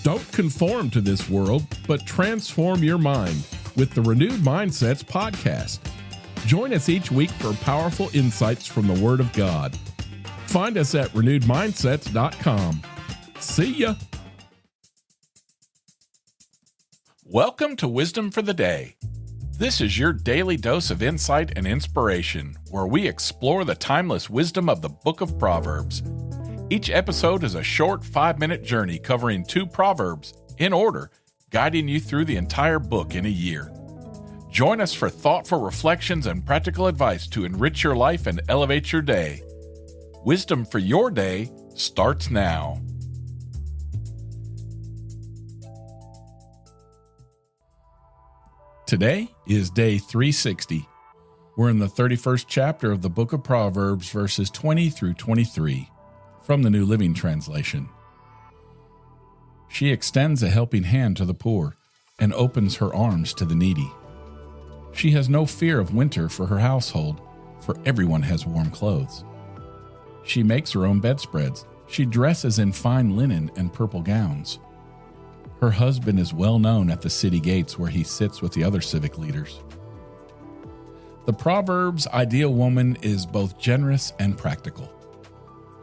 Don't conform to this world, but transform your mind with the Renewed Mindsets podcast. Join us each week for powerful insights from the Word of God. Find us at renewedmindsets.com. See ya! Welcome to Wisdom for the Day. This is your daily dose of insight and inspiration, where we explore the timeless wisdom of the book of Proverbs. Each episode is a short 5-minute journey covering 2 proverbs in order, guiding you through the entire book in a year. Join us for thoughtful reflections and practical advice to enrich your life and elevate your day. Wisdom for your day starts now. Today is day 360. We're in the 31st chapter of the book of Proverbs, verses 20 through 23, from the New Living Translation. She extends a helping hand to the poor and opens her arms to the needy. She has no fear of winter for her household, for everyone has warm clothes. She makes her own bedspreads. She dresses in fine linen and purple gowns. Her husband is well known at the city gates where he sits with the other civic leaders. The Proverbs' ideal woman is both generous and practical.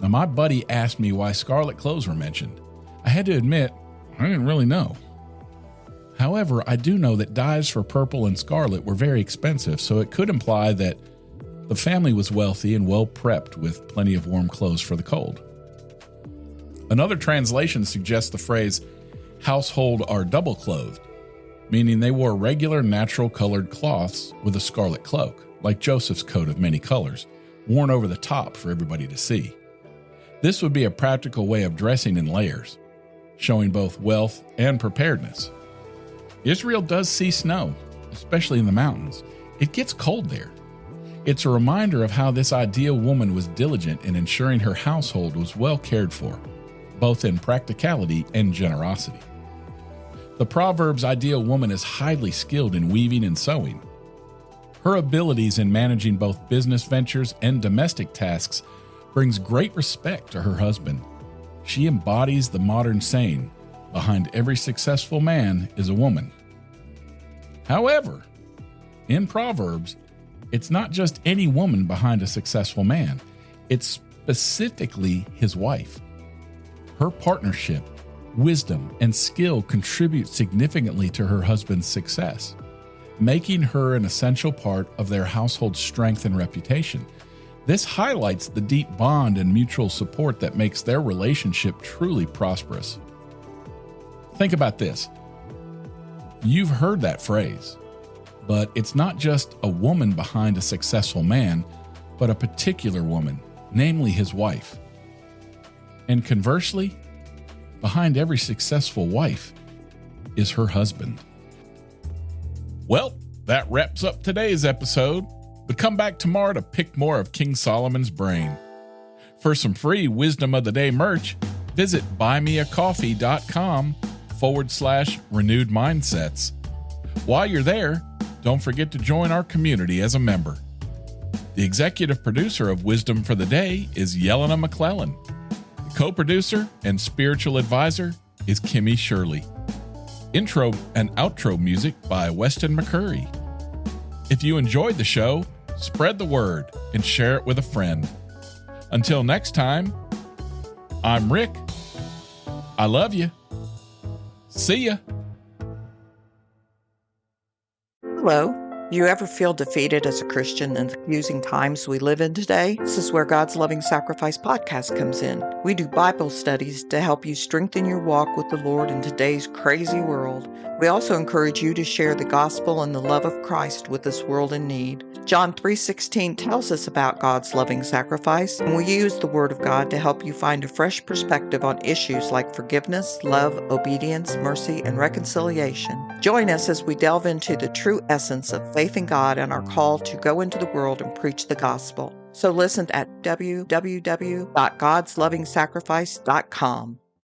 Now, my buddy asked me why scarlet clothes were mentioned. I had to admit, I didn't really know. However, I do know that dyes for purple and scarlet were very expensive, so it could imply that the family was wealthy and well prepped with plenty of warm clothes for the cold. Another translation suggests the phrase, household are double clothed, meaning they wore regular natural colored cloths with a scarlet cloak, like Joseph's coat of many colors, worn over the top for everybody to see. This would be a practical way of dressing in layers, showing both wealth and preparedness. Israel does see snow, especially in the mountains. It gets cold there. It's a reminder of how this ideal woman was diligent in ensuring her household was well cared for, both in practicality and generosity. The Proverbs' ideal woman is highly skilled in weaving and sewing. Her abilities in managing both business ventures and domestic tasks brings great respect to her husband. She embodies the modern saying, behind every successful man is a woman. However, in Proverbs, it's not just any woman behind a successful man. It's specifically his wife. Her partnership, wisdom, and skill contribute significantly to her husband's success, making her an essential part of their household's strength and reputation. This highlights the deep bond and mutual support that makes their relationship truly prosperous. Think about this. You've heard that phrase, but it's not just a woman behind a successful man, but a particular woman, namely his wife. And conversely, behind every successful wife is her husband. Well, that wraps up today's episode. But come back tomorrow to pick more of King Solomon's brain. For some free Wisdom of the Day merch, visit buymeacoffee.com/renewed mindsets. While you're there, don't forget to join our community as a member. The executive producer of Wisdom for the Day is Yelena McClellan. The co-producer and spiritual advisor is Kimmy Shirley. Intro and outro music by Weston McCurry. If you enjoyed the show, spread the word and share it with a friend. Until next time, I'm Rick. I love you. See ya. Hello. You ever feel defeated as a Christian in the confusing times we live in today? This is where God's Loving Sacrifice podcast comes in. We do Bible studies to help you strengthen your walk with the Lord in today's crazy world. We also encourage you to share the gospel and the love of Christ with this world in need. John 3:16 tells us about God's loving sacrifice, and we use the Word of God to help you find a fresh perspective on issues like forgiveness, love, obedience, mercy, and reconciliation. Join us as we delve into the true essence of faith in God and our call to go into the world and preach the gospel. So listen at www.godslovingsacrifice.com.